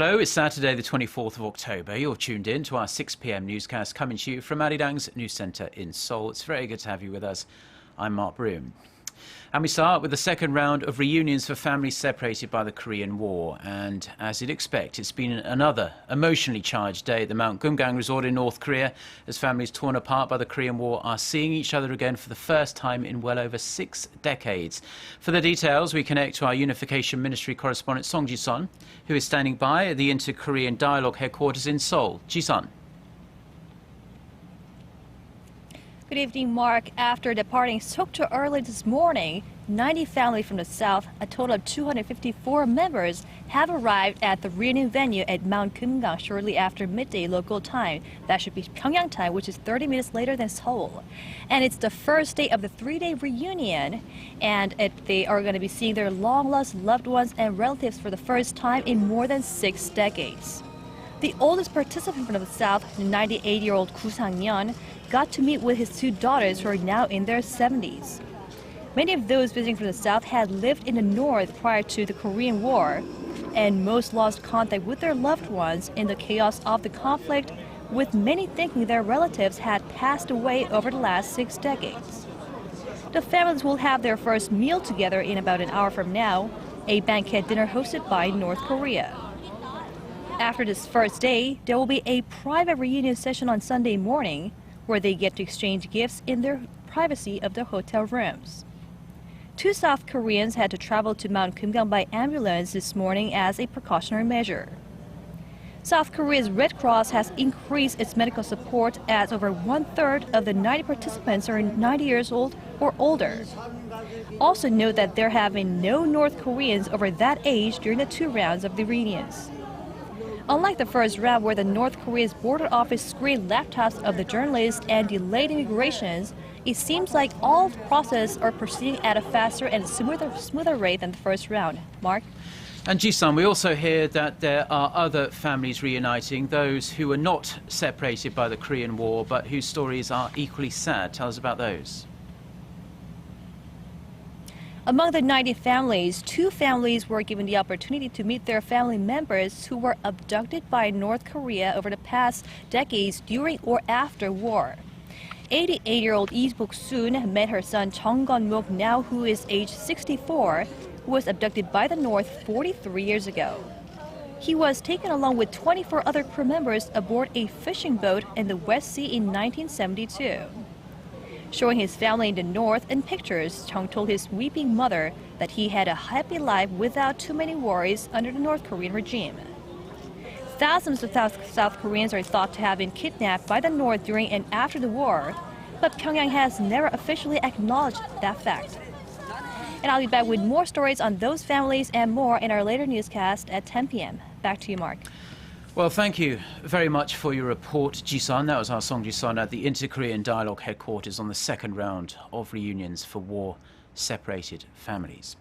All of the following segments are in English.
Hello, it's Saturday the 24th of October. You're tuned in to our 6 p.m. newscast coming to you from Arirang's news centre in Seoul. It's very good to have you with us. I'm Mark Broome. And we start with the second round of reunions for families separated by the Korean War. And as you'd expect, it's been another emotionally charged day at the Mount Kumgang resort in North Korea as families torn apart by the Korean War are seeing each other again for the first time in well over 6 decades. For the details, we connect to our Unification Ministry correspondent Song Ji-sun, who is standing by at the Inter-Korean Dialogue headquarters in Seoul. Ji-sun. Good evening, Mark. After departing Sokcho early this morning, 90 families from the south, a total of 254 members, have arrived at the reunion venue at Mount Kumgang shortly after midday local time. That should be Pyongyang time, which is 30 minutes later than Seoul. And it's the first day of the 3-day reunion, and they are going to be seeing their long-lost loved ones and relatives for the first time in more than 6 decades. The oldest participant from the south, 98-year-old Gu Sang-yeon, got to meet with his 2 daughters who are now in their 70s. Many of those visiting from the south had lived in the north prior to the Korean War, and most lost contact with their loved ones in the chaos of the conflict, with many thinking their relatives had passed away over the last 6 decades. The families will have their first meal together in about an hour from now, a banquet dinner hosted by North Korea. After this first day, there will be a private reunion session on Sunday morning, where they get to exchange gifts in their privacy of their hotel rooms. 2 South Koreans had to travel to Mount Kumgang by ambulance this morning as a precautionary measure. South Korea's Red Cross has increased its medical support as over 1/3 of the 90 participants are 90 years old or older. Also note that there have been no North Koreans over that age during the 2 rounds of the reunions. Unlike the first round, where the North Korea's border office screened laptops of the journalists and delayed immigrations, it seems like all the processes are proceeding at a faster and smoother rate than the first round. Mark? And Ji-sun, we also hear that there are other families reuniting, those who were not separated by the Korean War, but whose stories are equally sad. Tell us about those. Among the 90 families, 2 families were given the opportunity to meet their family members who were abducted by North Korea over the past decades during or after war. 88-year-old Lee Bok-soon met her son Chung Gun-mok, now who is age 64, who was abducted by the North 43 years ago. He was taken along with 24 other crew members aboard a fishing boat in the West Sea in 1972. Showing his family in the north in pictures, Chung told his weeping mother that he had a happy life without too many worries under the North Korean regime. Thousands of South Koreans are thought to have been kidnapped by the North during and after the war, but Pyongyang has never officially acknowledged that fact. And I'll be back with more stories on those families and more in our later newscast at 10 p.m. Back to you, Mark. Well, thank you very much for your report, Ji-sun. That was our Song Ji-sun at the Inter-Korean Dialogue headquarters on the second round of reunions for war-separated families.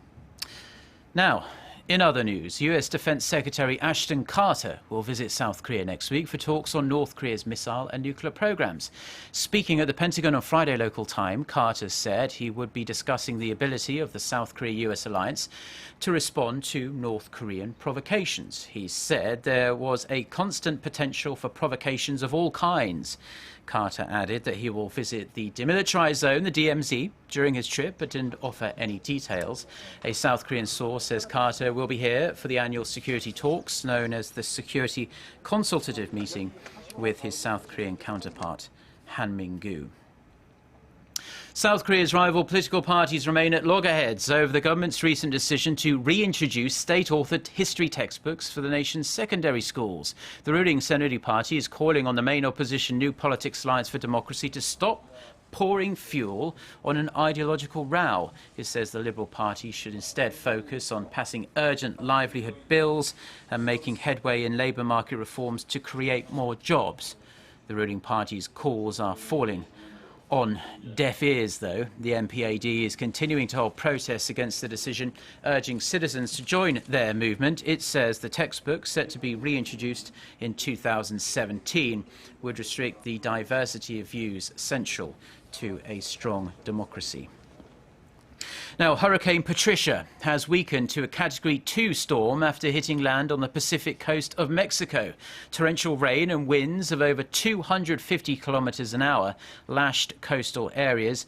Now, in other news, US Defense Secretary Ashton Carter will visit South Korea next week for talks on North Korea's missile and nuclear programs. Speaking at the Pentagon on Friday local time, Carter said he would be discussing the ability of the South Korea-US alliance to respond to North Korean provocations. He said there was a constant potential for provocations of all kinds. Carter added that he will visit the demilitarized zone, the DMZ, during his trip, but didn't offer any details. A South Korean source says Carter will be here for the annual security talks, known as the Security Consultative Meeting, with his South Korean counterpart, Han Min-gu. South Korea's rival political parties remain at loggerheads over the government's recent decision to reintroduce state-authored history textbooks for the nation's secondary schools. The ruling Saenuri Party is calling on the main opposition New Politics Alliance for Democracy to stop pouring fuel on an ideological row. It says the Liberal Party should instead focus on passing urgent livelihood bills and making headway in labour market reforms to create more jobs. The ruling party's calls are falling on deaf ears, though. The NPAD is continuing to hold protests against the decision, urging citizens to join their movement. It says the textbook, set to be reintroduced in 2017, would restrict the diversity of views essential to a strong democracy. Now, Hurricane Patricia has weakened to a Category 2 storm after hitting land on the Pacific coast of Mexico. Torrential rain and winds of over 250 kilometers an hour lashed coastal areas.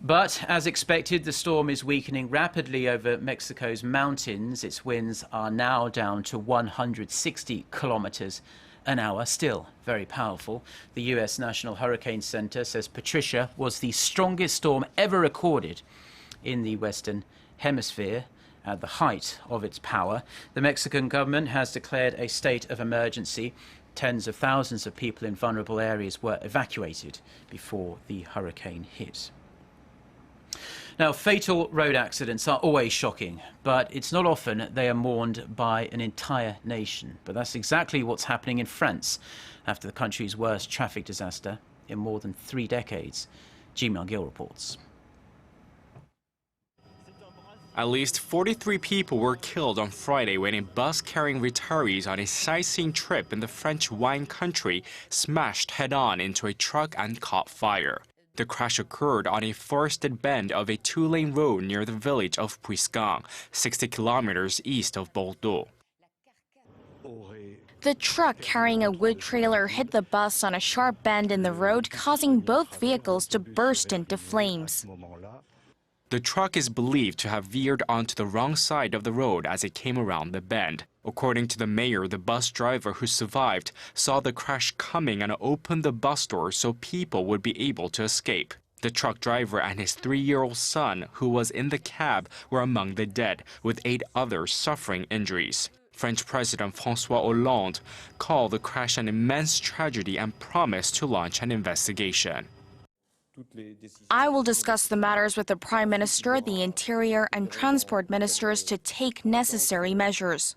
But, as expected, the storm is weakening rapidly over Mexico's mountains. Its winds are now down to 160 kilometers an hour, still very powerful. The US National Hurricane Center says Patricia was the strongest storm ever recorded in the Western Hemisphere at the height of its power. The Mexican government has declared a state of emergency. Tens of thousands of people in vulnerable areas were evacuated before the hurricane hit. Now, fatal road accidents are always shocking, but it's not often they are mourned by an entire nation. But that's exactly what's happening in France after the country's worst traffic disaster in more than 3 decades. Ji Myung-gil reports. At least 43 people were killed on Friday when a bus carrying retirees on a sightseeing trip in the French wine country smashed head-on into a truck and caught fire. The crash occurred on a forested bend of a 2-lane road near the village of Puisgang, 60 kilometers east of Bordeaux. The truck carrying a wood trailer hit the bus on a sharp bend in the road, causing both vehicles to burst into flames. The truck is believed to have veered onto the wrong side of the road as it came around the bend. According to the mayor, the bus driver who survived saw the crash coming and opened the bus door so people would be able to escape. The truck driver and his 3-year-old son, who was in the cab, were among the dead, with 8 others suffering injuries. French President François Hollande called the crash an immense tragedy and promised to launch an investigation. I will discuss the matters with the Prime Minister, the Interior and Transport Ministers to take necessary measures.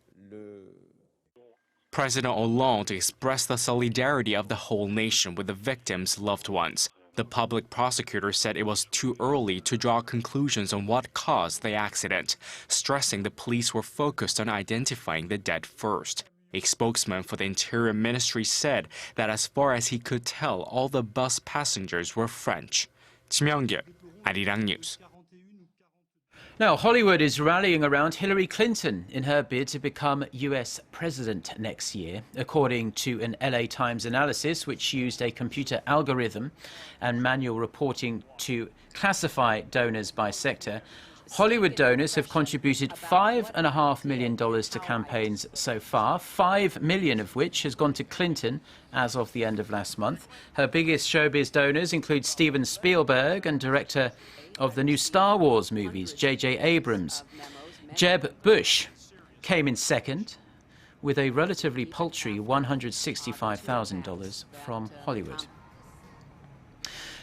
President Hollande expressed the solidarity of the whole nation with the victims' loved ones. The public prosecutor said it was too early to draw conclusions on what caused the accident, stressing the police were focused on identifying the dead first. A spokesman for the Interior Ministry said that as far as he could tell, all the bus passengers were French. Ji Myung-gil, Arirang News. Now, Hollywood is rallying around Hillary Clinton in her bid to become US president next year. According to an LA Times analysis, which used a computer algorithm and manual reporting to classify donors by sector, Hollywood donors have contributed $5.5 million to campaigns so far, $5 million of which has gone to Clinton as of the end of last month. Her biggest showbiz donors include Steven Spielberg and director of the new Star Wars movies, J.J. Abrams. Jeb Bush came in second with a relatively paltry $165,000 from Hollywood.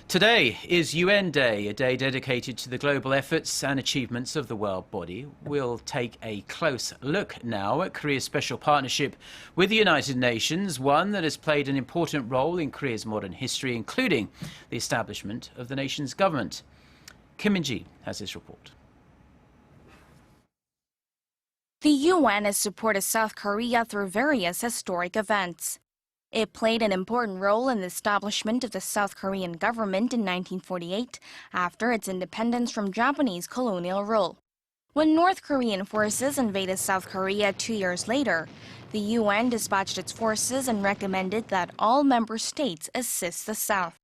Today is UN Day, a day dedicated to the global efforts and achievements of the world body. We'll take a close look now at Korea's special partnership with the United Nations, one that has played an important role in Korea's modern history, including the establishment of the nation's government. Kim Min-ji has this report. The UN has supported South Korea through various historic events. It played an important role in the establishment of the South Korean government in 1948 after its independence from Japanese colonial rule. When North Korean forces invaded South Korea 2 years later, the UN dispatched its forces and recommended that all member states assist the South.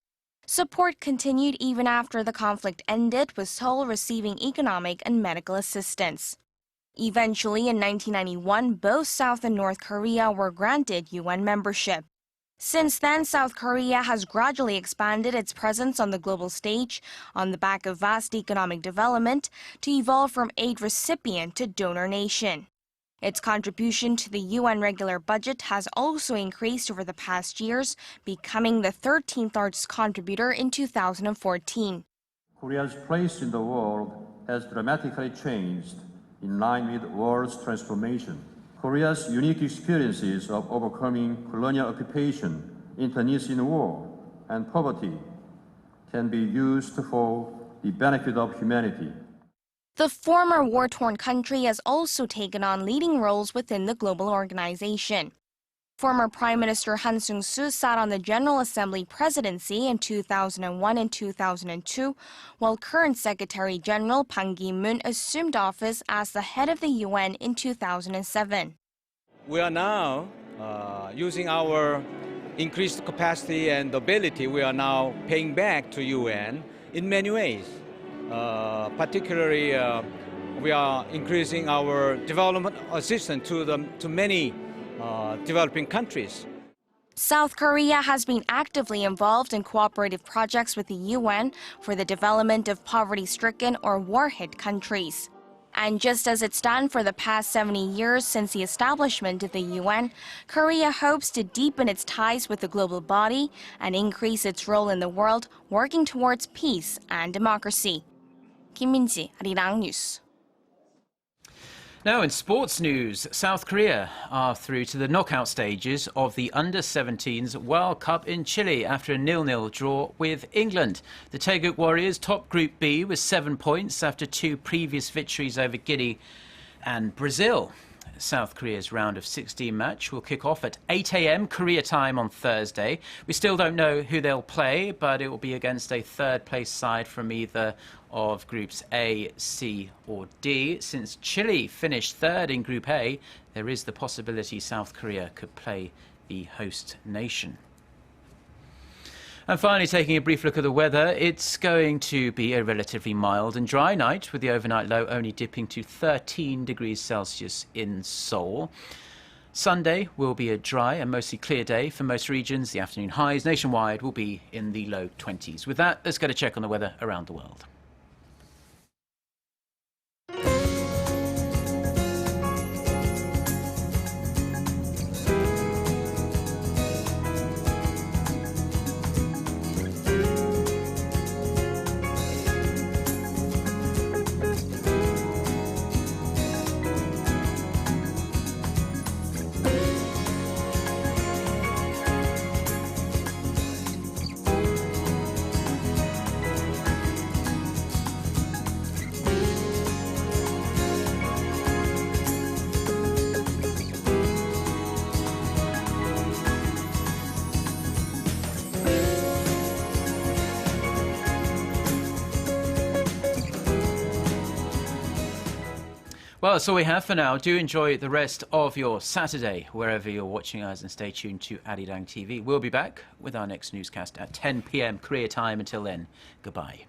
Support continued even after the conflict ended, with Seoul receiving economic and medical assistance. Eventually, in 1991, both South and North Korea were granted UN membership. Since then, South Korea has gradually expanded its presence on the global stage on the back of vast economic development to evolve from aid recipient to donor nation. Its contribution to the UN regular budget has also increased over the past years, becoming the 13th largest contributor in 2014. Korea's place in the world has dramatically changed in line with the world's transformation. Korea's unique experiences of overcoming colonial occupation, internecine war, and poverty can be used for the benefit of humanity. The former war-torn country has also taken on leading roles within the global organization. Former Prime Minister Han Seung-soo sat on the General Assembly presidency in 2001 and 2002, while current Secretary General Ban Ki-moon assumed office as the head of the UN in 2007. We are now using our increased capacity and ability. We are now paying back to UN in many ways. Particularly, we are increasing our development assistance to many developing countries. South Korea has been actively involved in cooperative projects with the UN for the development of poverty-stricken or war-hit countries. And just as it's done for the past 70 years since the establishment of the UN, Korea hopes to deepen its ties with the global body and increase its role in the world, working towards peace and democracy. Kim Min-ji, Arirang News. Now in sports news, South Korea are through to the knockout stages of the Under-17s World Cup in Chile after a 0-0 draw with England. The Taeguk Warriors top Group B with 7 points after 2 previous victories over Guinea and Brazil. South Korea's round of 16 match will kick off at 8 a.m. Korea time on Thursday. We still don't know who they'll play, but it will be against a third-place side from either of Groups A, C or D. Since Chile finished third in Group A, there is the possibility South Korea could play the host nation. And finally, taking a brief look at the weather, it's going to be a relatively mild and dry night, with the overnight low only dipping to 13 degrees Celsius in Seoul. Sunday will be a dry and mostly clear day for most regions. The afternoon highs nationwide will be in the low 20s. With that, let's get a check on the weather around the world. Well, that's all we have for now. Do enjoy the rest of your Saturday, wherever you're watching us, and stay tuned to Arirang TV. We'll be back with our next newscast at 10 p.m. Korea time. Until then, goodbye.